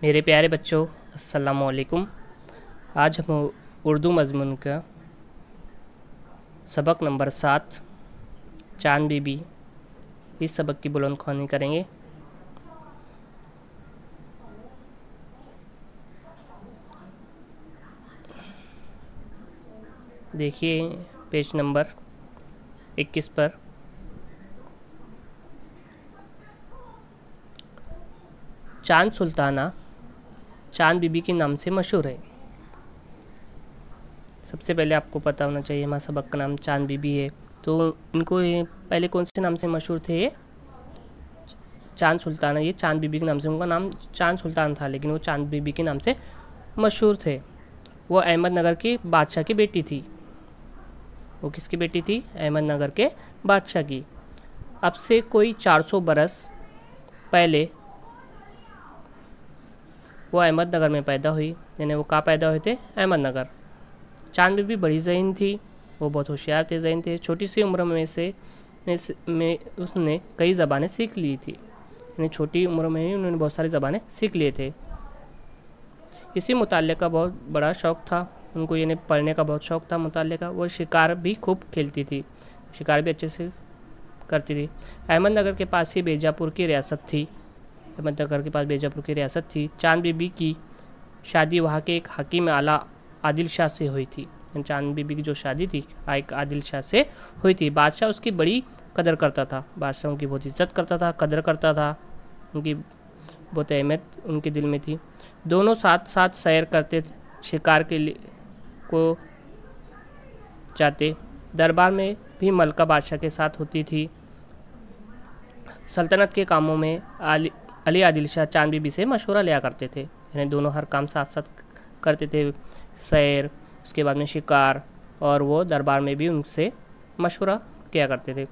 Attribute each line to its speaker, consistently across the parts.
Speaker 1: मेरे प्यारे बच्चों, अस्सलामु अलैकुम। आज हम उर्दू मज़मून का सबक नंबर 7 चांद बीबी इस सबक की बुलंद ख्वानी करेंगे। देखिए पेज नंबर 21 पर। चांद सुल्ताना चांद बीबी के नाम से मशहूर है। सबसे पहले आपको पता होना चाहिए हमारा सबक का नाम चांद बीबी है, तो इनको ये पहले कौन से नाम से मशहूर थे? ये चांद सुल्ताना, ये चांद बीबी के नाम से, उनका नाम चांद सुल्तान था लेकिन वो चांद बीबी के नाम से मशहूर थे। वो अहमदनगर की बादशाह की बेटी थी। वो किसकी बेटी थी? अहमदनगर के बादशाह की। अब से कोई 400 बरस पहले वो अहमदनगर में पैदा हुई। यानी वो कहाँ पैदा हुए थे? अहमदनगर। चांद बीबी बड़ी ज़हीन थी, वो बहुत होशियार थे, ज़हीन थे। छोटी सी उम्र में उसने कई ज़बानें सीख ली थी। यानी छोटी उम्र में ही उन्होंने बहुत सारी ज़बानें सीख लिए थे। इसी मुताल्ले का बहुत बड़ा शौक़ था उनको, यानी पढ़ने का बहुत शौक़ था मुताल्ले का। वो शिकार भी खूब खेलती थी, शिकार भी अच्छे से करती थी। अहमदनगर के पास ही बीजापुर की रियासत थी। अहमदनगर के पास बीजापुर की रियासत थी। चांद बीबी की शादी वहाँ के एक हकीम आला आदिल शाह से हुई थी। चांद बीबी की जो शादी थी एक आदिल शाह से हुई थी। बादशाह उसकी बड़ी कदर करता था, बादशाह उनकी बहुत इज्जत करता था, कदर करता था, उनकी बहुत अहमियत उनके दिल में थी। दोनों साथ साथ सैर करते थे, शिकार के लिए को जाते। दरबार में भी मलका बादशाह के साथ होती थी। सल्तनत के कामों में अली आदिल शाह चांद बीबी से मशवरा लिया करते थे। यानी दोनों हर काम साथ साथ करते थे, सैर, उसके बाद में शिकार, और वो दरबार में भी उनसे मशवरा किया करते थे।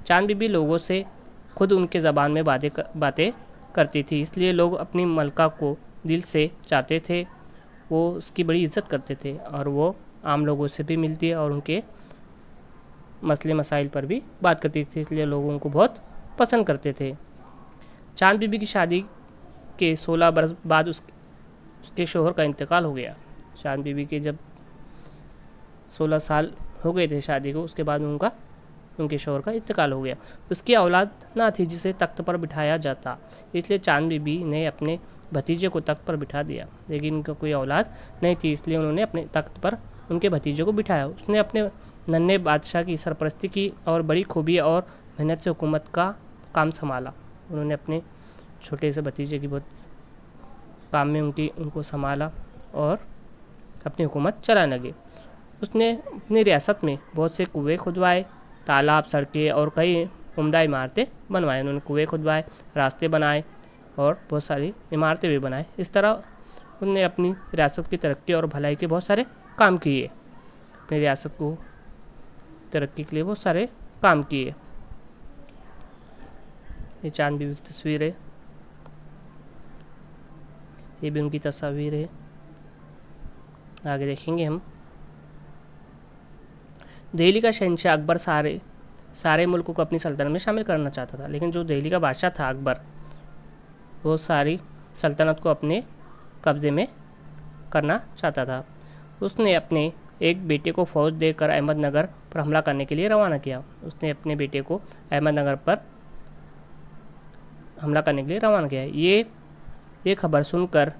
Speaker 1: चांद बीबी लोगों से खुद उनके ज़बान में बातें करती थी, इसलिए लोग अपनी मलका को दिल से चाहते थे। वो उसकी बड़ी इज्जत करते थे और वो आम लोगों से भी मिलती है और उनके मसले मसाइल पर भी बात करती थी, इसलिए लोग उनको बहुत पसंद करते थे। चांद बीबी की शादी के 16 बरस बाद उसके शोहर का इंतकाल हो गया। चांद बीबी के जब 16 साल हो गए थे शादी को, उसके बाद उनके शोहर का इंतकाल हो गया। उसकी औलाद ना थी जिसे तख्त पर बिठाया जाता, इसलिए चांद बीबी ने अपने भतीजे को तख्त पर बिठा दिया। लेकिन उनका कोई औलाद नहीं थी, इसलिए उन्होंने अपने तख्त पर उनके भतीजे को बिठाया। उसने अपने नन्हे बादशाह की सरपरस्ती की और बड़ी खूबी और मेहनत से हुकूमत का काम संभाला। उन्होंने अपने छोटे से भतीजे की बहुत काम में उनको संभाला और अपनी हुकूमत चलाने लगे। उसने अपनी रियासत में बहुत से कुएँ खुदवाए, तालाब, सड़कें और कई उम्दा इमारतें बनवाए। उन्होंने कुएँ खुदवाए, रास्ते बनाए और बहुत सारी इमारतें भी बनाए। इस तरह उन्होंने अपनी रियासत की तरक्की और भलाई के बहुत सारे काम किए। अपनी रियासत को तरक्की के लिए बहुत सारे काम किए। ये चांद बीबी की तस्वीर है, ये भी उनकी तस्वीर है। आगे देखेंगे हम। दिल्ली का शहंशाह अकबर सारे मुल्कों को अपनी सल्तनत में शामिल करना चाहता था, लेकिन जो दिल्ली का बादशाह था अकबर, वो सारी सल्तनत को अपने कब्ज़े में करना चाहता था। उसने अपने एक बेटे को फ़ौज देकर अहमदनगर पर हमला करने के लिए रवाना किया। उसने अपने बेटे को अहमदनगर पर हमला करने के लिए रवाना किया। ये खबर सुनकर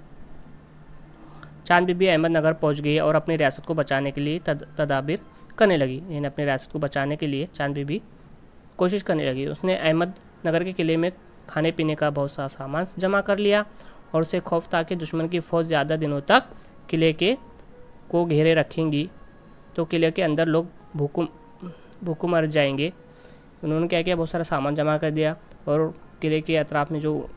Speaker 1: चांद बीबी अहमदनगर पहुंच गई और अपनी रियासत को बचाने के लिए तदाबीर करने लगी। यानी अपनी रियासत को बचाने के लिए चांद बीबी कोशिश करने लगी। उसने अहमदनगर के किले में खाने पीने का बहुत सा सामान जमा कर लिया और उसे खौफ था कि दुश्मन की फ़ौज ज़्यादा दिनों तक किले को घेरे रखेंगी तो किले के अंदर लोग भूखों मर जाएंगे। उन्होंने क्या किया, बहुत सारा सामान जमा कर दिया और किले के अतराफ़ में जो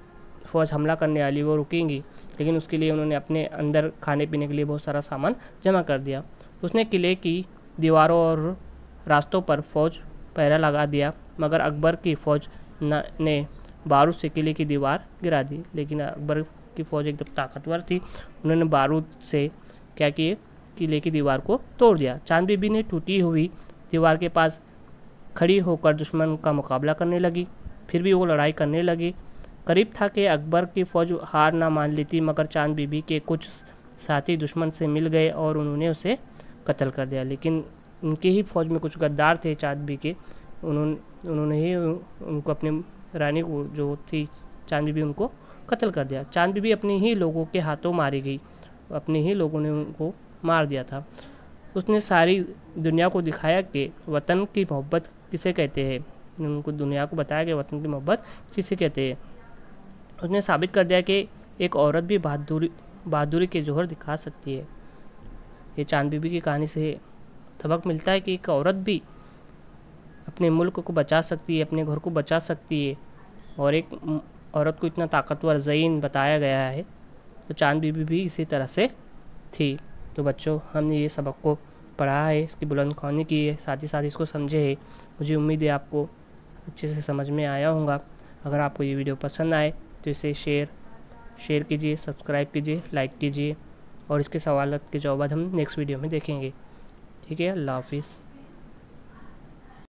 Speaker 1: फ़ौज हमला करने वाली वो रुकेंगी, लेकिन उसके लिए उन्होंने अपने अंदर खाने पीने के लिए बहुत सारा सामान जमा कर दिया। उसने किले की दीवारों और रास्तों पर फ़ौज पहरा लगा दिया, मगर अकबर की फ़ौज ने बारूद से किले की दीवार गिरा दी। लेकिन अकबर की फ़ौज एकदम ताकतवर थी, उन्होंने बारूद से क्या किए, किले की दीवार को तोड़ दिया। चांद बीबी ने टूटी हुई दीवार के पास खड़ी होकर दुश्मन का मुकाबला करने लगी। फिर भी वो लड़ाई करने लगी, करीब था कि अकबर की फ़ौज हार ना मान लेती, मगर चांद बीबी के कुछ साथी दुश्मन से मिल गए और उन्होंने उसे कत्ल कर दिया। लेकिन उनके ही फ़ौज में कुछ गद्दार थे चांद बीबी के, उन्होंने ही उनको अपनी रानी को जो थी चांद बीबी उनको कत्ल कर दिया। चांद बीबी अपने ही लोगों के हाथों मारी गई, अपने ही लोगों ने उनको मार दिया था। उसने सारी दुनिया को दिखाया कि वतन की मोहब्बत किसे कहते हैं, उनको दुनिया को बताया कि वतन की मोहब्बत किसे कहते हैं। उसने साबित कर दिया कि एक औरत भी बहादुरी के जौहर दिखा सकती है। ये चांद बीबी की कहानी से सबक मिलता है कि एक औरत भी अपने मुल्क को बचा सकती है, अपने घर को बचा सकती है, और एक औरत को इतना ताकतवर ज़हीन बताया गया है। तो चांद बीबी भी इसी तरह से थी। तो बच्चों, हमने ये सबक को पढ़ा है, इसकी बुलंद ख्वानी की है, साथ ही साथ इसको समझे है। मुझे उम्मीद है आपको अच्छे से समझ में आया होगा। अगर आपको ये वीडियो पसंद आए तो इसे शेयर कीजिए, सब्सक्राइब कीजिए, लाइक कीजिए, और इसके सवालों के जवाब हम नेक्स्ट वीडियो में देखेंगे। ठीक है, अल्लाह हाफिज़।